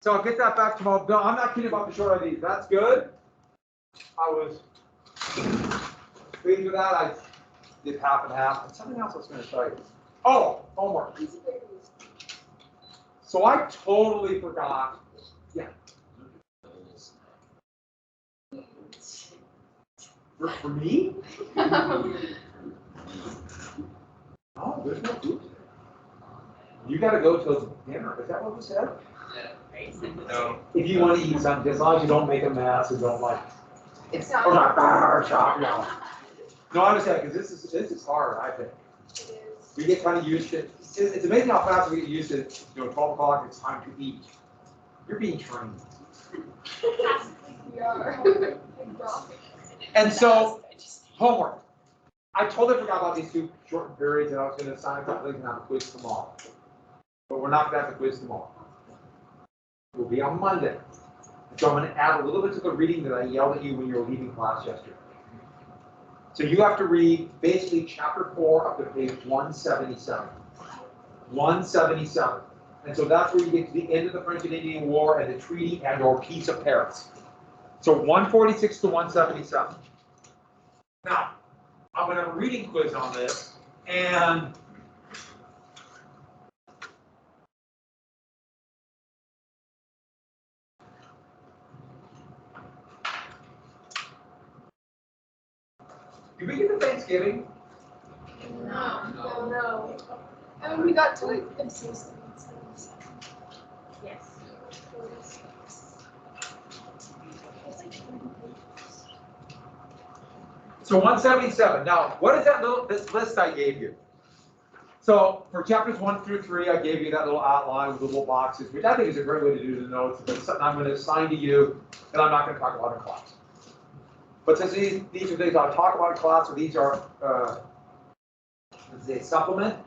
So I'll get that back tomorrow. No, I'm not kidding about the short IDs. That's good. I was pleased with that. I did half and half. And something else I was going to show you. Oh, homework. So I totally forgot. Yeah. For me? Oh, there's no food today. You got to go till dinner. Is that what we said? No. If you want to eat something, as long as you don't make a mess and don't like. It's not. Or not bar shop, no. No, I understand because this is hard. I think. It is. We get kind of used to it. It's amazing how fast we get used to it. 12 o'clock. It's time to eat. You're being trained. We are. And so, homework. I totally forgot about these two short periods, and I was going to assign a couple things and have a quiz tomorrow. But we're not going to have the quiz tomorrow. It will be on Monday. So I'm going to add a little bit to the reading that I yelled at you when you were leaving class yesterday. So you have to read basically chapter 4 up to page 177. 177. And so that's where you get to the end of the French and Indian War and the treaty and or peace of Paris. So 146 to 177. Now, I'm going to have a reading quiz on this, and did we get to Thanksgiving? No. I mean, we got to like yes. So 177. Now, what is that this list I gave you? So for chapters 1 through 3, I gave you that little outline with the little boxes, which I think is a great way to do the notes. It's something I'm going to assign to you, and I'm not going to talk about in class. But since these are things I'll talk about in class, or these are a supplement,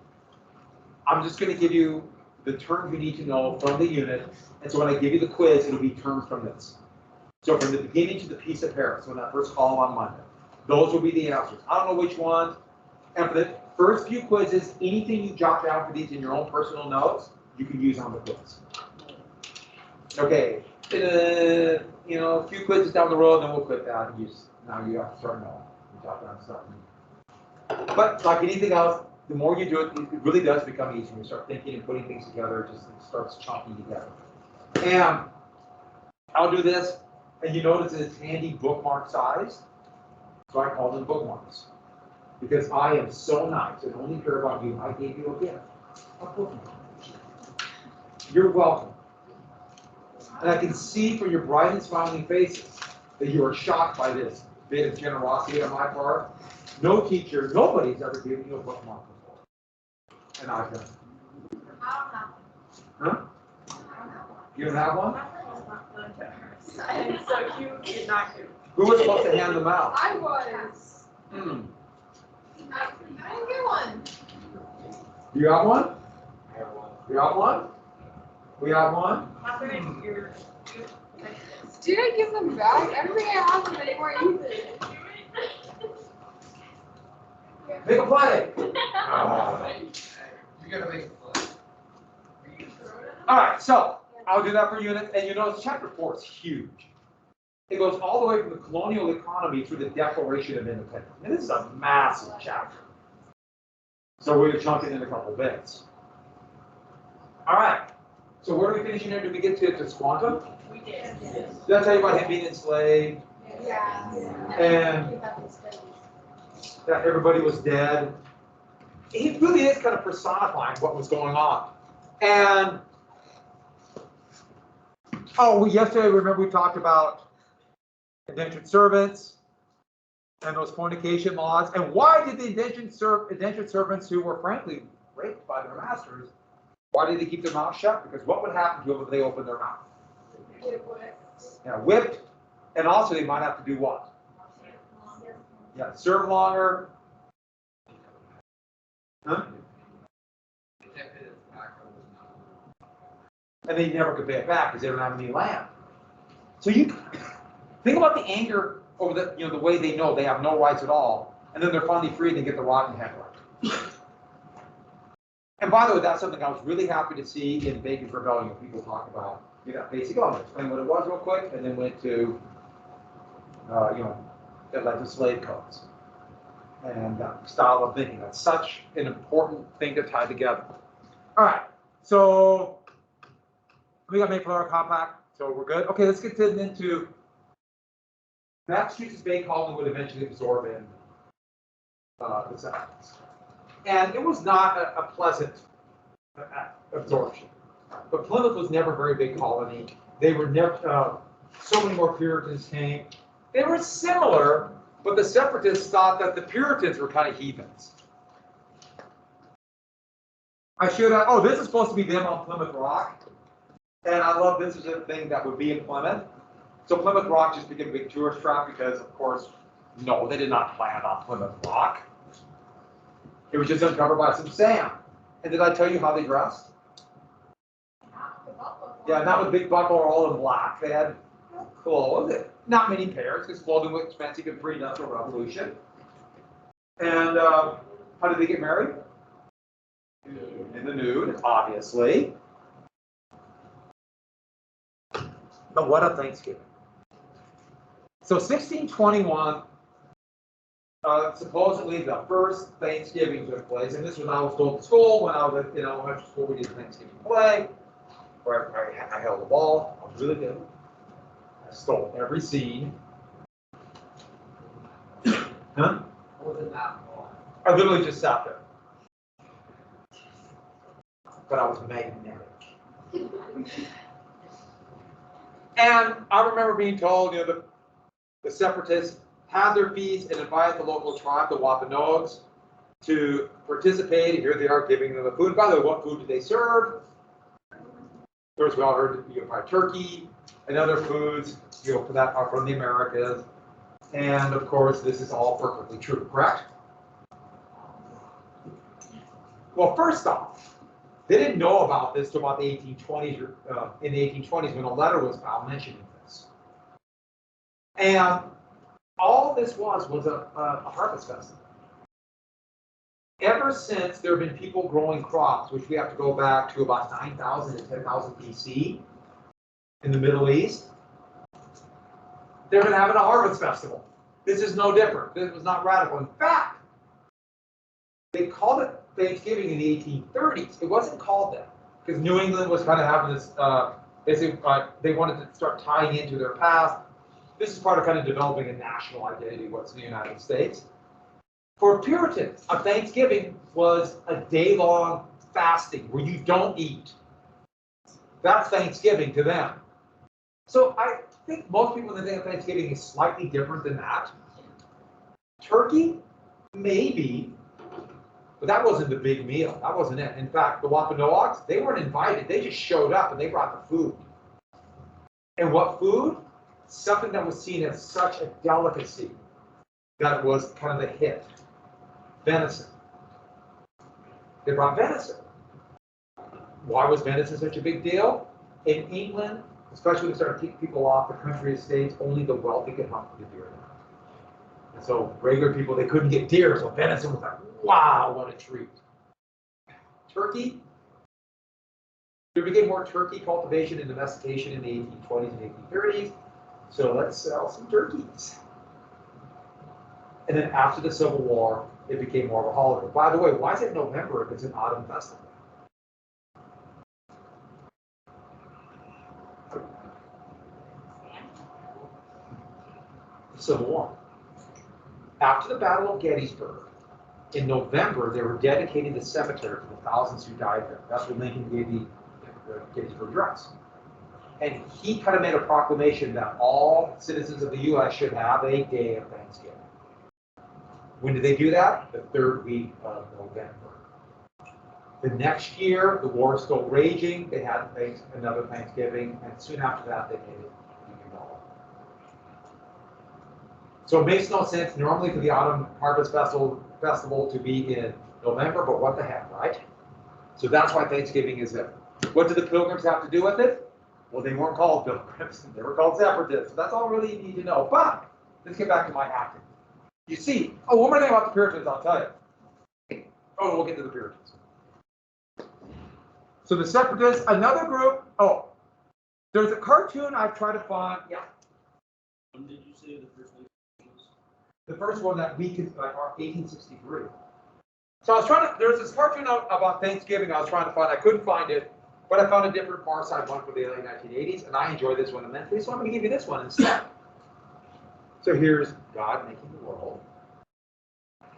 I'm just going to give you the terms you need to know from the unit. And so when I give you the quiz, it'll be terms from this. So from the beginning to the Peace of Paris, on that first column on Monday. Those will be the answers. I don't know which ones. And for the first few quizzes, anything you jot down for these in your own personal notes, you can use on the quiz. Okay. A few quizzes down the road, then we'll quit that. And now you have to start knowing. You jot down stuff. But like anything else, the more you do it, it really does become easier. You start thinking and putting things together, it starts chunking together. And I'll do this, and you notice it's handy bookmark size. So I call them bookmarks. Because I am so nice and only care about you, I gave you a gift. A bookmark. You're welcome. And I can see from your bright and smiling faces that you are shocked by this bit of generosity on my part. No teacher, nobody's ever given you a bookmark before. And I've done it. I don't have Huh? You don't have one? one. So you did not do. Who was supposed to hand them out? I was. I didn't get one. You have one? I have one. You have one? We have one? Did I give them back? I don't think I have them anymore either. Make a play. You gotta make a play. All right, so I'll do that for units. And you notice chapter 4 is huge. It goes all the way from the colonial economy through the Declaration of Independence. And this is a massive chapter. So we're chunking in a couple bits. All right. So where are we finishing here? Did we get to Squantum? We did. Did I tell you about him being enslaved? Yeah. And that everybody was dead? He really is kind of personifying what was going on. And, yesterday, remember we talked about indentured servants and those fornication laws. And why did the indentured servants who were frankly raped by their masters, why did they keep their mouths shut? Because what would happen to them if they opened their mouth? Yeah, whipped. And also they might have to do what? Yeah, serve longer. Huh? And they never could pay it back because they don't have any land. So you think about the anger over the way they know they have no rights at all, and then they're finally free and they get the rotten head right. And by the way, that's something I was really happy to see in Bacon's Rebellion. People talk about, basic elements. Explain what it was real quick, and then went to, that led to slave codes and style of thinking. That's such an important thing to tie together. All right, so we got Mayflower Compact, so we're good. Okay, let's get into Massachusetts Bay Colony would eventually absorb in the settlements. And it was not a pleasant absorption. But Plymouth was never a very big colony. They were never, so many more Puritans came. They were similar, but the separatists thought that the Puritans were kind of heathens. I should have, oh, this is supposed to be them on Plymouth Rock. And I love this is a thing that would be in Plymouth. So Plymouth Rock just became a big tourist trap because, of course, no, they did not land on Plymouth Rock. It was just uncovered by some sand. And did I tell you how they dressed? Yeah, not with big buckle or all in black. They had clothes, not many pairs, because clothing was expensive in pre-industrial revolution. And how did they get married? In the nude, obviously. But what a Thanksgiving. So 1621, supposedly the first Thanksgiving took place, and this was when I was told at school, when I was at elementary school, we did a Thanksgiving play, where I held the ball. I was really good. I stole every scene. Huh? I literally just sat there. But I was magnetic. And I remember being told, the separatists had their feast and invited the local tribe, the Wampanoags, to participate. Here they are giving them the food. By the way, what food did they serve? First, we all heard fried turkey and other foods, for that are from the Americas. And of course, this is all perfectly true, correct? Well, first off, they didn't know about this until about the 1820s, in the 1820s when a letter was found mentioning this. And all this was a harvest festival. Ever since there have been people growing crops, which we have to go back to about 9,000 to 10,000 BC in the Middle East, they've been having a harvest festival. This is no different. This was not radical. In fact, they called it Thanksgiving in the 1830s. It wasn't called that because New England was kind of having this, they wanted to start tying into their past. This is part of kind of developing a national identity, what's in the United States. For Puritans, a Thanksgiving was a day-long fasting where you don't eat. That's Thanksgiving to them. So I think most people think of Thanksgiving is slightly different than that. Turkey, maybe, but that wasn't the big meal. That wasn't it. In fact, the Wampanoags, they weren't invited. They just showed up and they brought the food. And what food? Something that was seen as such a delicacy that it was kind of a hit. Venison. They brought venison. Why was venison such a big deal? In England, especially when they started kicking people off the country estates, only the wealthy could hunt the deer. And so regular people, they couldn't get deer, so venison was like, wow, what a treat. Turkey. There became more turkey cultivation and domestication in the 1820s and 1830s. So let's sell some turkeys. And then after the Civil War, it became more of a holiday. By the way, why is it November if it's an autumn festival? Civil War. After the Battle of Gettysburg, in November, they were dedicating the cemetery for the thousands who died there. That's what Lincoln gave the Gettysburg Address. And he kind of made a proclamation that all citizens of the U.S. should have a day of Thanksgiving. When did they do that? The third week of November. The next year, the war is still raging. They had another Thanksgiving, and soon after that, they made it Union Hall. So it makes no sense normally for the Autumn Harvest Festival to be in November, but what the heck, right? So that's why Thanksgiving is there. What did the Pilgrims have to do with it? Well, they weren't called Pilgrims. They were called Separatists. So that's all really you need to know. But let's get back to my acting. You see, one more thing about the Puritans, I'll tell you. Oh, we'll get to the Puritans. So the separatists, another group. Oh, there's a cartoon I've tried to find. Yeah. When did you say the first one was? The first one that we could, like, 1863. So I was trying to, there's this cartoon about Thanksgiving I was trying to find. I couldn't find it, but I found a different Far Side one for the early 1980s, and I enjoy this one immensely, so I'm going to give you this one instead. So here's God making the world,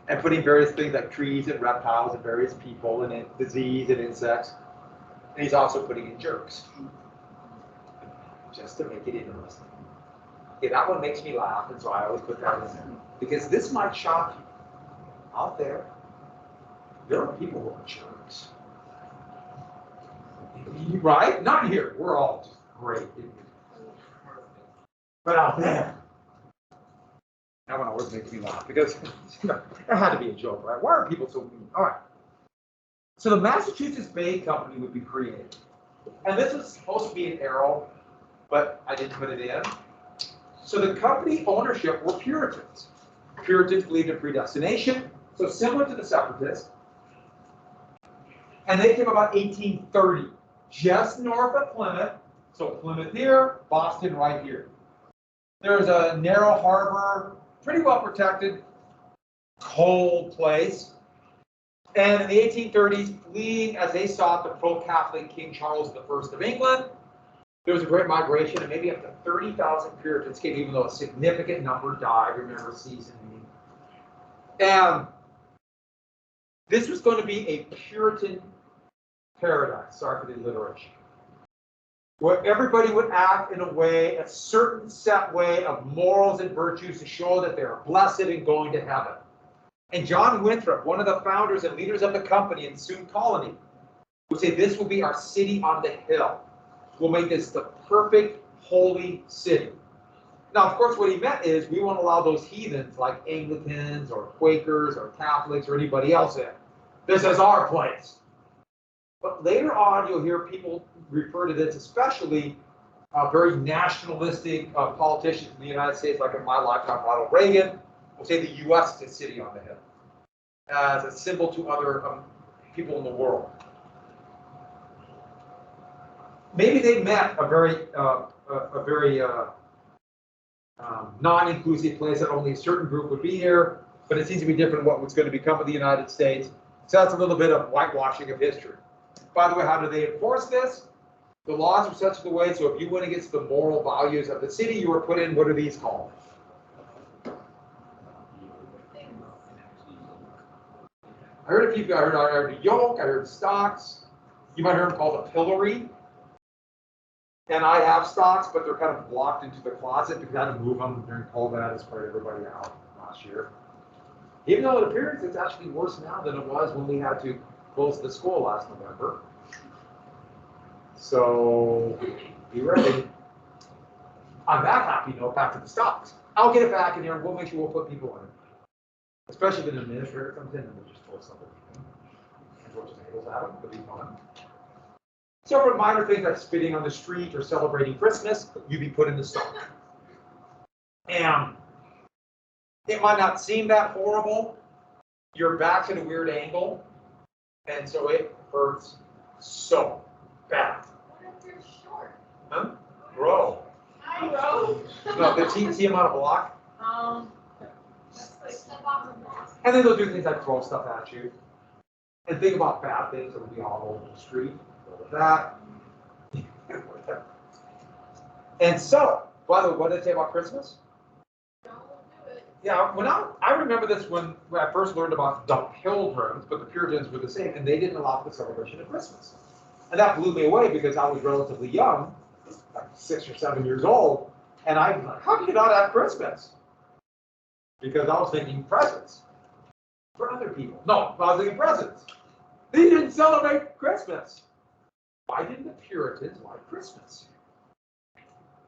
and putting various things like trees and reptiles and various people and disease and insects, and he's also putting in jerks, just to make it interesting. Okay, that one makes me laugh, and so I always put that in there. Because this might shock you. Out there, there are people who are jerks. Right? Not here. We're all just great. But out there, that one always makes me laugh because it had to be a joke, right? Why are people so mean? All right. So the Massachusetts Bay Company would be created. And this was supposed to be an arrow, but I didn't put it in. So the company ownership were Puritans. Puritans believed in predestination, so similar to the separatists. And they came about 1830, just north of Plymouth. So Plymouth here, Boston right here. There's a narrow harbor, pretty well protected, cold place. And in the 1830s, fleeing as they sought the pro-Catholic King Charles I of England, there was a great migration, and maybe up to 30,000 Puritans came, even though a significant number died. Remember seasoning. And this was going to be a Puritan paradise. Sorry for the alliteration. Where everybody would act in a way, a certain set way of morals and virtues to show that they are blessed and going to heaven. And John Winthrop, one of the founders and leaders of the company and soon colony, would say this will be our city on the hill. We'll make this the perfect holy city. Now, of course, what he meant is we won't allow those heathens like Anglicans or Quakers or Catholics or anybody else in. This is our place. But later on, you'll hear people refer to this, especially very nationalistic politicians in the United States, like in my lifetime, Ronald Reagan, will say the U.S. is a city on the hill as a symbol to other people in the world. Maybe they meant a very non-inclusive place that only a certain group would be here, but it seems to be different what was going to become of the United States. So that's a little bit of whitewashing of history. By the way, how do they enforce this? The laws are such a way, so if you went against the moral values of the city, you were put in, what are these called? I heard a few, I heard a yoke, I heard stocks. You might hear them called a pillory. And I have stocks, but they're kind of blocked into the closet because I had to move them during COVID to spread everybody out last year. Even though it appears it's actually worse now than it was when we had to close the school last November. So be ready. On that happy note, back to the stocks. I'll get it back in here and we'll make sure we'll put people in it. Especially if an administrator comes in and we'll just throw something in and throw tomatoes at them. It'll be fun. Several minor things like spitting on the street or celebrating Christmas, you'd be put in the stock. And it might not seem that horrible. Your back's at a weird angle, and so it hurts so bad. What if you're short? Huh? Grow. Hi, Rhode. No, the see him on a block. That's like step on the block. And then they'll do things like throw stuff at you. And think about bad things that will be all over the street. With that. And so, by the way, what did it say about Christmas? Don't do it. Yeah, I remember this when I first learned about the Pilgrims, but the Puritans were the same, and they didn't allow for the celebration of Christmas. And that blew me away because I was relatively young, like 6 or 7 years old, and I was like, how can you not have Christmas? Because I was thinking presents for other people. No, I was thinking presents. They didn't celebrate Christmas. Why didn't the Puritans like Christmas?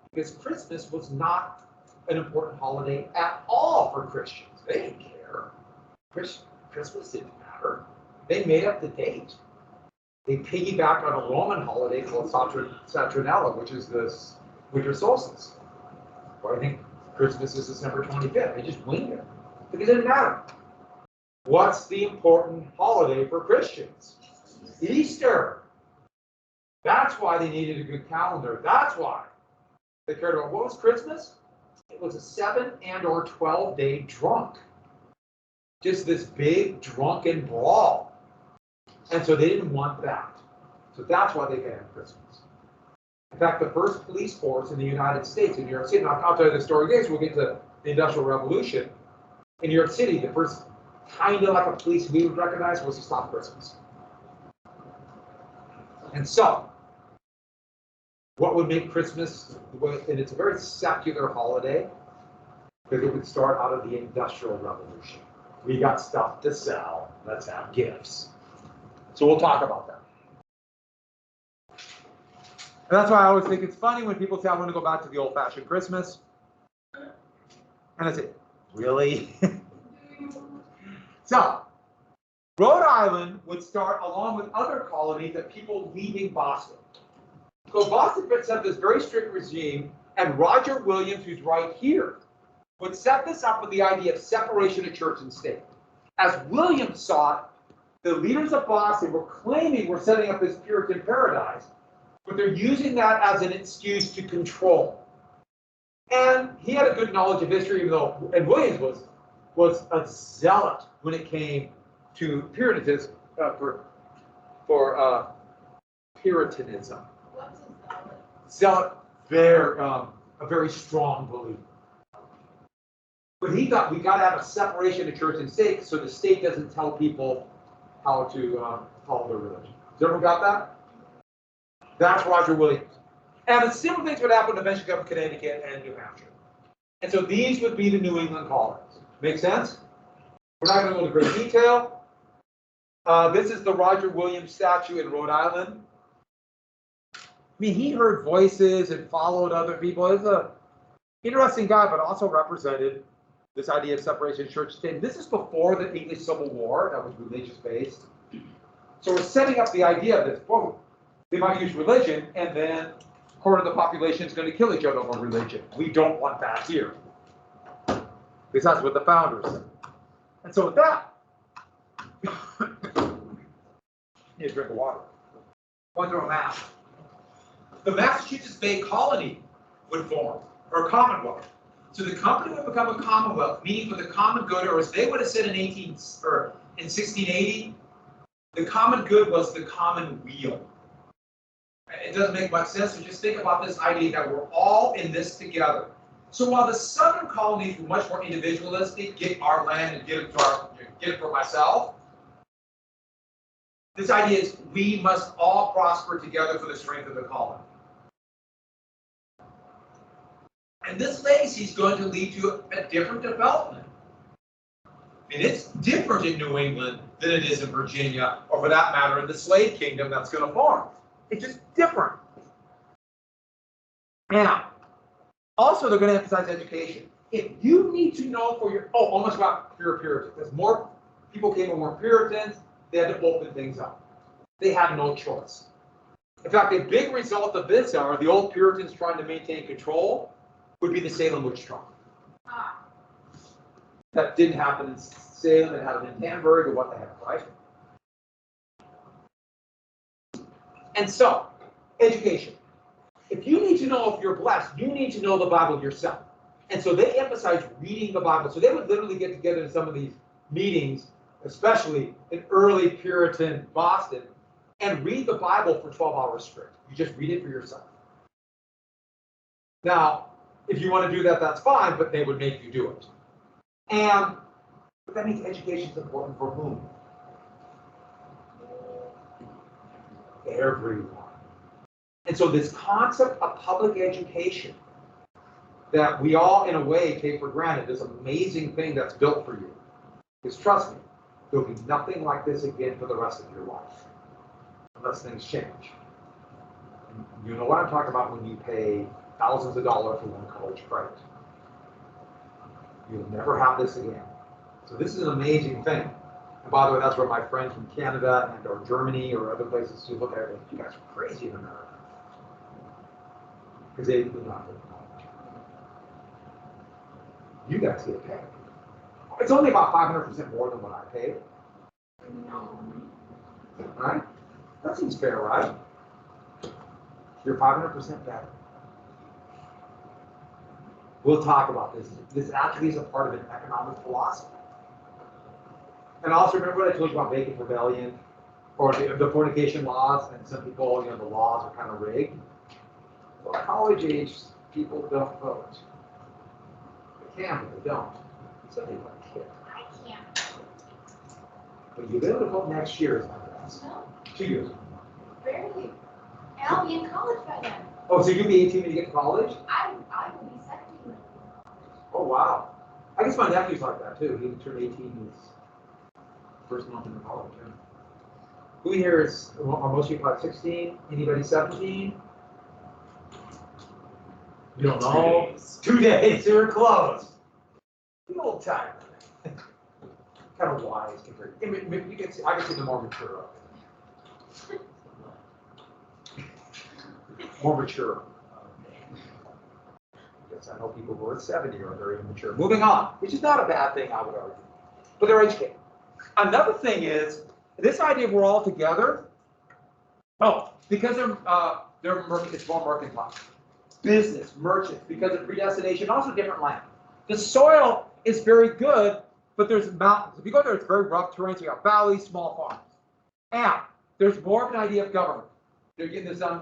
Because Christmas was not an important holiday at all for Christians. They didn't care. Christmas didn't matter. They made up the date. They piggybacked on a Roman holiday called Saturnella, which is this winter solstice. Well, I think Christmas is December 25th. They just winged it. Because it didn't matter. What's the important holiday for Christians? Easter. That's why they needed a good calendar. That's why they cared about. What was Christmas? It was a 7 and or 12-day drunk. Just this big drunken brawl. And so they didn't want that. So that's why they banned Christmas. In fact, the first police force in the United States, in New York City, now I'll tell you the story next, we'll get to the Industrial Revolution. In New York City, the first kind of like a police we would recognize was to stop Christmas. And so, what would make Christmas, and it's a very secular holiday, because it would start out of the Industrial Revolution. We got stuff to sell, let's have gifts. So we'll talk about that. And that's why I always think it's funny when people say, I want to go back to the old-fashioned Christmas. And I say, really? So, Rhode Island would start along with other colonies of people leaving Boston. So Boston set up this very strict regime, and Roger Williams, who's right here, would set this up with the idea of separation of church and state. As Williams saw it, the leaders of Boston were claiming we're setting up this Puritan Paradise, but they're using that as an excuse to control. And he had a good knowledge of history, even though, and Williams was a zealot when it came to Puritanism, for Puritanism. What's a zealot? Zealot, a very strong belief. But he thought we got to have a separation of church and state, so the state doesn't tell people how to follow their religion. Has everyone got that? That's Roger Williams. And the similar things would happen eventually up in Connecticut and New Hampshire. And so these would be the New England colonies. Make sense? We're not going to go into great detail. This is the Roger Williams statue in Rhode Island. I mean, he heard voices and followed other people. He's an interesting guy, but also represented this idea of separation of church and state. This is before the English Civil War that was religious-based. So we're setting up the idea that, well, they might use religion, and then a quarter of the population is going to kill each other over religion. We don't want that here. Because that's what the founders said. And so with that, need a drink of water. Going through a map. The Massachusetts Bay Colony would form, or Commonwealth. So the company would become a Commonwealth, meaning for the common good, or as they would have said in 1680, the common good was the common weal. It doesn't make much sense, so just think about this idea that we're all in this together. So while the southern colonies were much more individualistic, get our land and get it for myself, this idea is we must all prosper together for the strength of the colony. And this legacy is going to lead to a different development. I mean, it's different in New England than it is in Virginia, or for that matter, in the slave kingdom that's going to form. It's just different. Now, also they're going to emphasize education. If you need to know for your, almost about pure Puritans, because more people came and were Puritans, they had to open things up. They had no choice. In fact, a big result of this are the old Puritans trying to maintain control would be the Salem witch trial. That didn't happen in Salem, it happened in Danbury, or what the heck, right? And so, education. If you need to know if you're blessed, you need to know the Bible yourself. And so they emphasize reading the Bible. So they would literally get together in some of these meetings, especially in early Puritan Boston, and read the Bible for 12 hours straight. You just read it for yourself. Now, if you want to do that, that's fine, but they would make you do it. But that means education is important for whom? Everyone. And so this concept of public education that we all, in a way, take for granted, this amazing thing that's built for you, because trust me, there'll be nothing like this again for the rest of your life, unless things change. And you know what I'm talking about when you pay thousands of dollars for one college credit. You'll never have this again. So this is an amazing thing. And by the way, that's where my friends from Canada and or Germany or other places who look at it, you guys are crazy in America. Because they do not go to college. You guys get paid. It's only about 500% more than what I paid. Right? That seems fair, right? You're 500% better. We'll talk about this. This actually is a part of an economic philosophy. And also remember what I told you about Bacon's Rebellion, or the fornication laws, and some people, the laws are kind of rigged. Well, college-age people don't vote. They can, but they don't. Some people can't. I can't. But you'll be able to vote next year, is my guess. No, 2 years. barely. And I'll be in college by then. Oh, so you'll be 18 when you get to college? I will be 17 when I go to college. Oh, wow. I guess my nephew's like that, too. He turned 18 his first month in college, yeah. Who here is, are most of you like 16? Anybody 17? You don't know? 2 days, you're close. The old timer. Kind of wise compared. You can see, I can see the more mature of it. More mature. Yes, I know people who are 70 are very immature. Moving on, which is not a bad thing, I would argue. But they're educated. Another thing is, this idea we're all together, because it's more mercantile. Business, merchants, because of predestination, also different land. The soil is very good, but there's mountains. If you go there, it's very rough terrain, so you have valleys, small farms. And there's more of an idea of government. They're getting this done?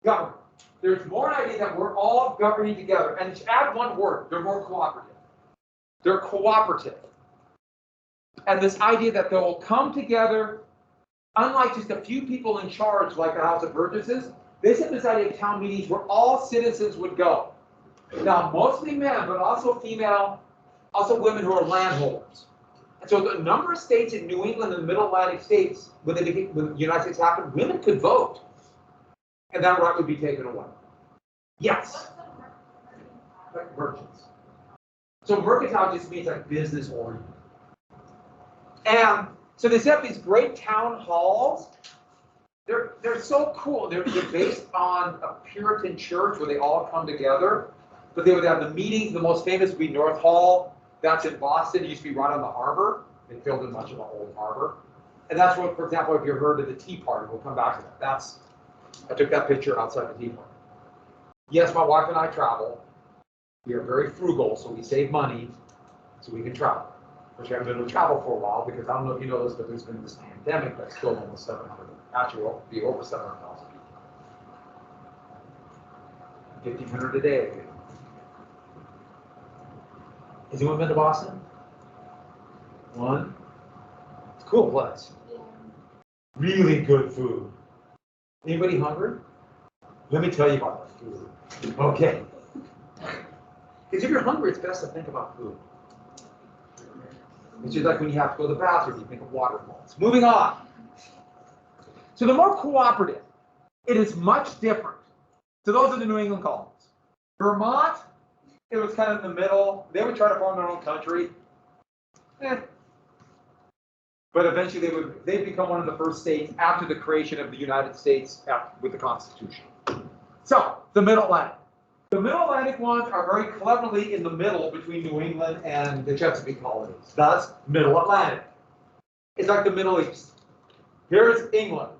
Government. There's more an idea that we're all governing together. And to add one word, they're more cooperative. They're cooperative. And this idea that they will come together, unlike just a few people in charge, like the House of Burgesses, they said this idea of town meetings where all citizens would go. Now, mostly men, but also female, also women who are landholders. And so the number of states in New England and the Middle Atlantic states, when the United States happened, women could vote. And that right would be taken away. Yes. Like merchants. So mercantile just means like business oriented. And so they set up these great town halls. They're so cool. They're based on a Puritan church where they all come together. But they would have the meetings. The most famous would be North Hall. That's in Boston. It used to be right on the harbor. They filled in much of the old harbor. And that's what, for example, if you've heard of the Tea Party, we'll come back to that. I took that picture outside the Tea Party. Yes, my wife and I travel. We are very frugal, so we save money so we can travel. Which we haven't been able to travel for a while because I don't know if you know this, but there's been this pandemic that's killed almost 700. Actually, will be over 700,000 people. 1,500 a day. Has anyone been to Boston? One? It's a cool place. Yeah. Really good food. Anybody hungry? Let me tell you about the food. Okay. Because if you're hungry, it's best to think about food. It's just like when you have to go to the bathroom, you think of waterfalls. Moving on. So the more cooperative, it is much different. So those are the New England colonies. Vermont, it was kind of in the middle. They would try to form their own country. But eventually they'd become one of the first states after the creation of the United States with the Constitution. So, the Middle Atlantic. The Middle Atlantic ones are very cleverly in the middle between New England and the Chesapeake colonies. Thus, Middle Atlantic. It's like the Middle East. Here's England.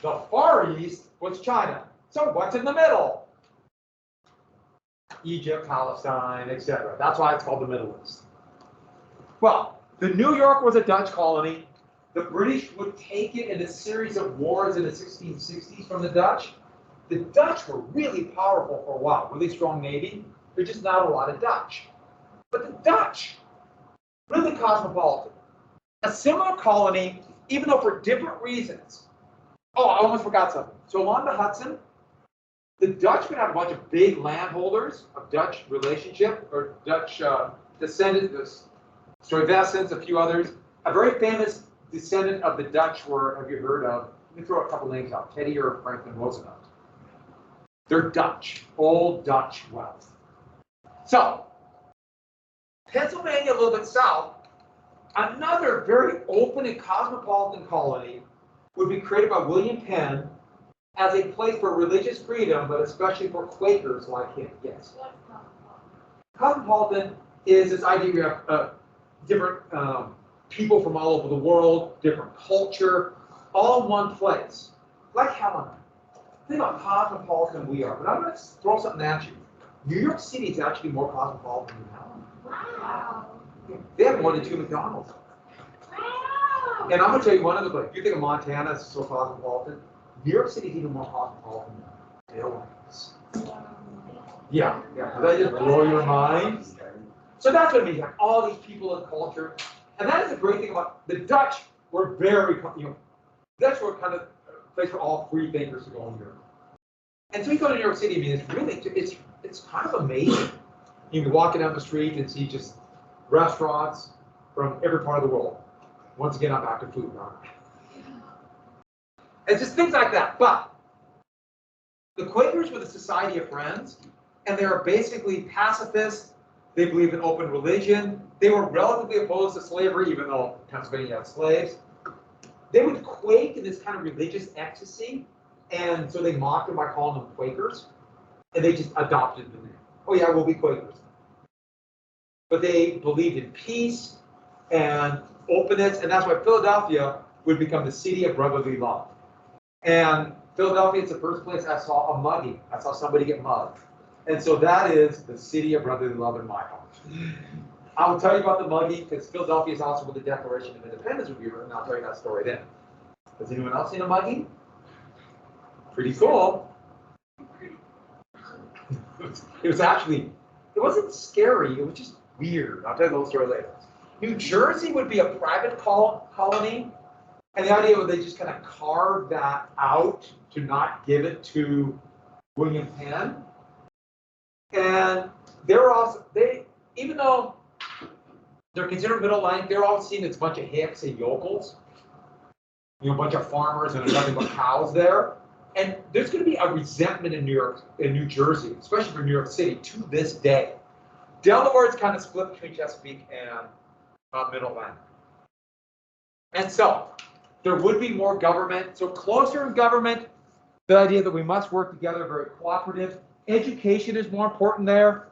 The Far East was China. So what's in the middle? Egypt, Palestine, etc. That's why it's called the Middle East. Well, the New York was a Dutch colony. The British would take it in a series of wars in the 1660s from the Dutch. The Dutch were really powerful for a while, really strong navy. There's just not a lot of Dutch. But the Dutch, really cosmopolitan. A similar colony, even though for different reasons. Oh, I almost forgot something. So along the Hudson, the Dutch would have a bunch of big landholders of Dutch relationship, or Dutch descendants, Stuyvesants, a few others. A very famous descendant of the Dutch were, have you heard of, let me throw a couple names out, Teddy or Franklin Roosevelt. They're Dutch, old Dutch wealth. So, Pennsylvania, a little bit south, another very open and cosmopolitan colony would be created by William Penn as a place for religious freedom, but especially for Quakers like him. Yes. Cosmopolitan is this idea you have different people from all over the world, different culture, all in one place. like Helena. Think about cosmopolitan we are, but I'm going to throw something at you. New York City is actually more cosmopolitan than Helena. Wow. They have more than 2 McDonald's. Wow. And I'm going to tell you one other place. If you think of Montana as so cosmopolitan, New York City is even more cosmopolitan than Airlines. Yeah. Does that just blow your mind? So that's what it means, like all these people and culture. And that is the great thing about the Dutch were very, Dutch were kind of a place for all free thinkers to go in Europe. And so you go to New York City, I mean, it's really, it's kind of amazing. You can be walking down the street and see just restaurants from every part of the world. Once again, I'm back to food. It's just things like that. But the Quakers were the Society of Friends, and they are basically pacifists. They believe in open religion. They were relatively opposed to slavery, even though Pennsylvania had slaves. They would quake in this kind of religious ecstasy, and so they mocked them by calling them Quakers, and they just adopted the name. Oh yeah, we'll be Quakers. But they believed in peace and openness, and that's why Philadelphia would become the city of brotherly love. And Philadelphia is the first place I saw a mugging. I saw somebody get mugged. And so that is the city of brotherly love in my heart. I will tell you about the mugging because Philadelphia is also where the Declaration of Independence would be written. I'll tell you that story then. Has anyone else seen a mugging? Pretty cool. It was actually, it wasn't scary. It was just weird. I'll tell you the whole story later. New Jersey would be a private colony. And the idea was they just kind of carved that out to not give it to William Penn. And they're also, even though they're considered middle length, they're all seen as a bunch of hicks and yokels. A bunch of farmers and there's nothing but cows there. And there's going to be a resentment in New Jersey, especially for New York City, to this day. Delaware is kind of split between Chesapeake and Middle Atlantic. And so there would be more government. So closer in government, the idea that we must work together, very cooperative. Education is more important there.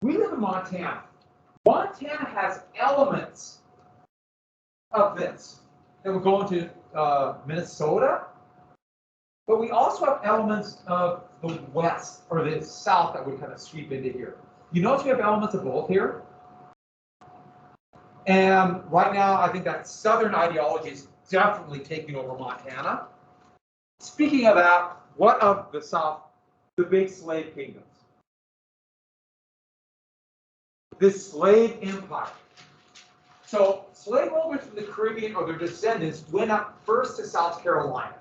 We live in Montana. Montana has elements of this that would go into Minnesota, but we also have elements of the West or the South that would kind of sweep into here. You notice we have elements of both here. And right now, I think that Southern ideology is definitely taking over Montana. Speaking of that, what of the South? The big slave kingdoms. This slave empire. So slaveholders from the Caribbean or their descendants went up first to South Carolina.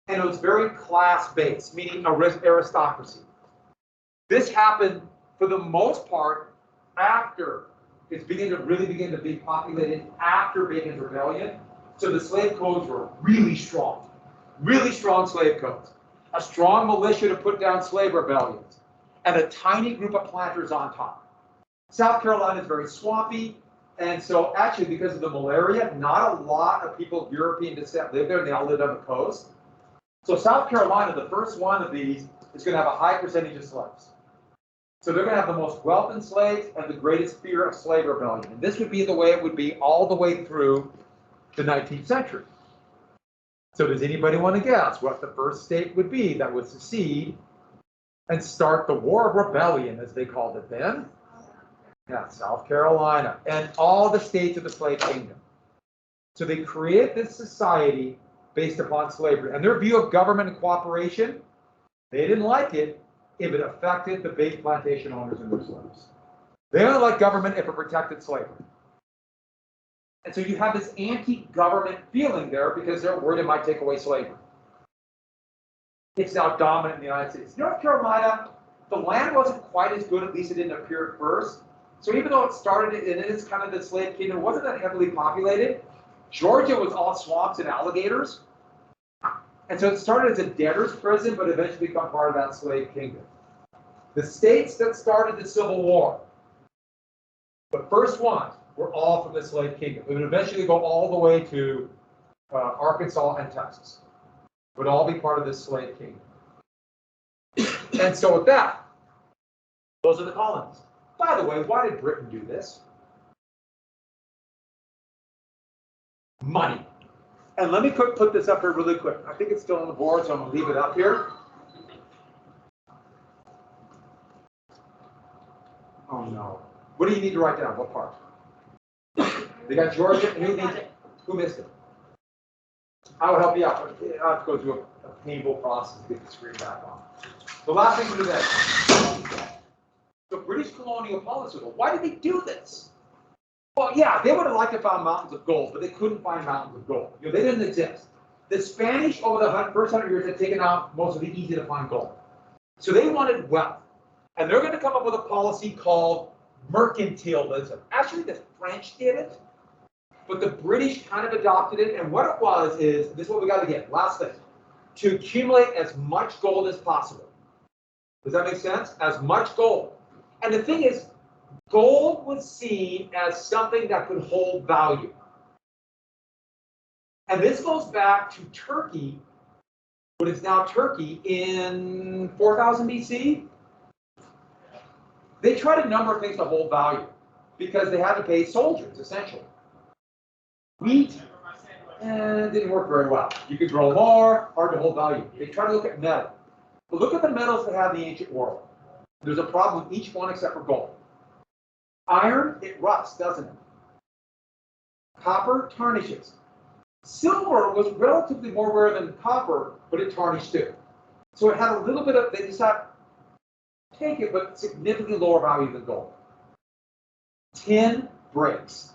And it was very class-based, meaning aristocracy. This happened, for the most part, after it's really beginning to be populated after Bacon's Rebellion. So the slave codes were really strong slave codes. A strong militia to put down slave rebellions, and a tiny group of planters on top. South Carolina is very swampy, and so actually because of the malaria, not a lot of people of European descent live there, and they all live on the coast. So South Carolina, the first one of these, is going to have a high percentage of slaves. So they're going to have the most wealth in slaves and the greatest fear of slave rebellion. And this would be the way it would be all the way through the 19th century. So does anybody want to guess what the first state would be that would secede and start the War of Rebellion, as they called it then? Yeah, South Carolina, and all the states of the slave kingdom. So they create this society based upon slavery. And their view of government and cooperation, they didn't like it if it affected the big plantation owners and their slaves. They only like government if it protected slavery. And so you have this anti-government feeling there because they're worried it might take away slavery. It's now dominant in the United States. North Carolina, the land wasn't quite as good, at least it didn't appear at first. So even though it started, and it is kind of the slave kingdom, it wasn't that heavily populated. Georgia was all swamps and alligators. And so it started as a debtor's prison, but eventually became part of that slave kingdom. The states that started the Civil War, the first ones, were all from the slave kingdom. It would eventually go all the way to Arkansas and Texas. It would all be part of this slave kingdom. And so with that, those are the colonies. By the way, why did Britain do this? Money. And let me put this up here really quick. I think it's still on the board, so I'm going to leave it up here. Oh, no. What do you need to write down? What part? They got Georgia. Who missed it? I will help you out. I have to go through a painful process to get the screen back on. The last thing to do that. The British colonial policy. Well, why did they do this? Well, yeah, they would have liked to find mountains of gold, but they couldn't find mountains of gold. You know, they didn't exist. The Spanish, over the first 100 years, had taken out most of the easy-to-find gold. So they wanted wealth. And they're going to come up with a policy called mercantilism. Actually, the French did it, but the British kind of adopted it. And what it was is, this is what we got to get, last thing, to accumulate as much gold as possible. Does that make sense? As much gold. And the thing is, gold was seen as something that could hold value. And this goes back to Turkey, what is now Turkey, in 4000 BC. They tried a number of things to hold value because they had to pay soldiers, essentially. Wheat didn't work very well. You could grow more, hard to hold value. They tried to look at metal. But look at the metals they had in the ancient world. There's a problem with each one except for gold. Iron, it rusts, doesn't it? Copper tarnishes. Silver was relatively more rare than copper, but it tarnished too. So it had a little bit of, they decided, take it, but significantly lower value than gold. Tin breaks.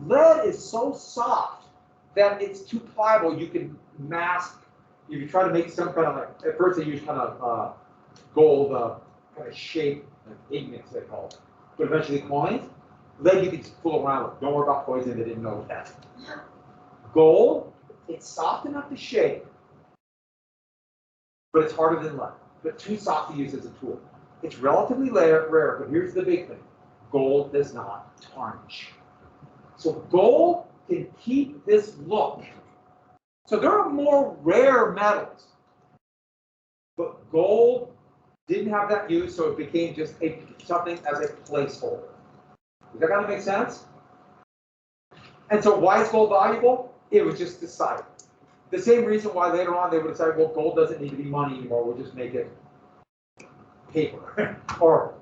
Lead is so soft that it's too pliable. You can mask, if you try to make some kind of, like, at first they use kind of gold kind of shape, like pigments they call it. But eventually coins, lead you can fool around with. Don't worry about poison, they didn't know that. Gold, it's soft enough to shape, but it's harder than lead. But too soft to use as a tool. It's relatively rare, but here's the big thing. Gold does not tarnish. So gold can keep this look. So there are more rare metals, but gold didn't have that use, so it became just something as a placeholder. Does that kind of make sense? And so why is gold valuable? It was just decided. The same reason why later on they would decide, well, gold doesn't need to be money anymore, we'll just make it paper or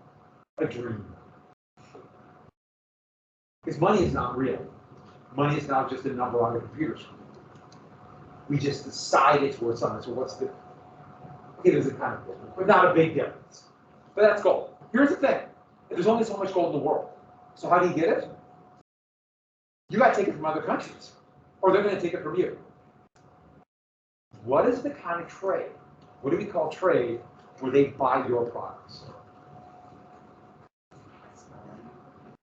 a dream. Because money is not real. Money is now just a number on a computer screen. We just decide it's worth something. So what's the, it is a kind of difference, but not a big difference. But that's gold. Here's the thing. There's only so much gold in the world. So how do you get it? You got to take it from other countries, or they're going to take it from you. What is the kind of trade? What do we call trade where they buy your products?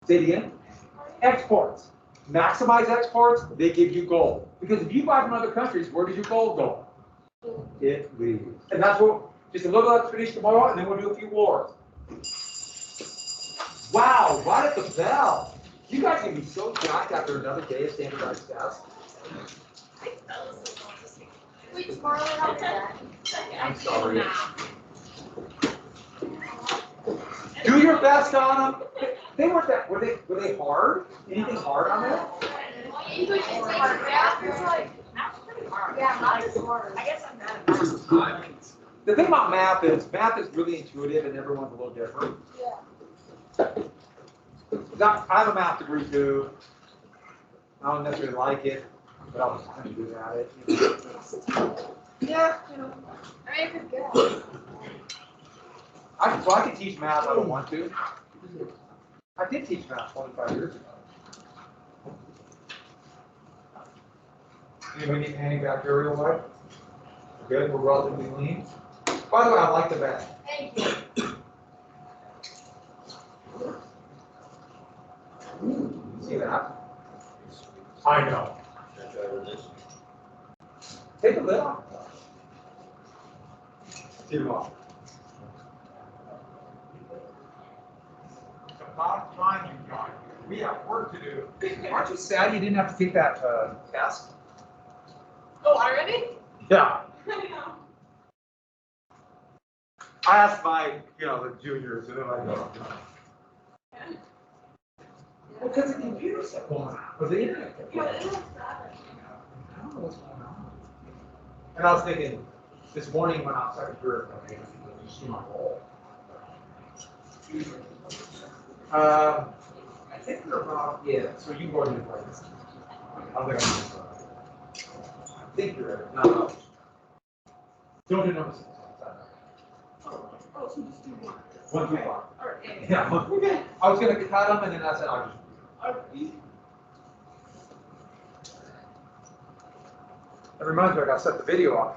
Say it again. Exports. Maximize exports, they give you gold. Because if you buy from other countries, where does your gold go? It leaves. And that's what, just a little expedition tomorrow, and then we'll do a few wars. Wow, right at the bell. You guys can be so jacked after another day of standardized tests. Wait, tomorrow I'll be back. I'm sorry. Do your best on them. They weren't that. Were they hard? Anything hard on there? English is hard. Math is like, math's pretty hard. Yeah, math is hard. I guess I'm bad at math. The thing about math is really intuitive, and everyone's a little different. Yeah. Now, I have a math degree too. I don't necessarily like it, but I'll just kind of do at it. You know. Yeah, you know. I mean, I could get. I can teach math. I don't want to. I did teach math 25 years ago. Anybody need antibacterial wipe? Good. We're relatively lean. By the way, I like the bag. Thank you. See that? I know. Should I try with this? Take the lid off. Take them off. About time you got here. We have work to do. Aren't you sad you didn't have to take that test? Oh, already? Yeah. I know. I asked my, the juniors, and they're like, oh, no. Well, because the computer stuff going on, or the internet. Yeah, it is bad. know what's going on. And I was thinking, this morning when I started purifying, you see my roll. I think they're about, yeah, so you can go ahead and play this. I don't think I think you're at it. No. Don't do number 6. Oh, so just do one. 1 through 5. All right. Yeah. Okay. I was gonna cut them and then I said I'll just. All right, easy. That reminds me, I gotta set the video off.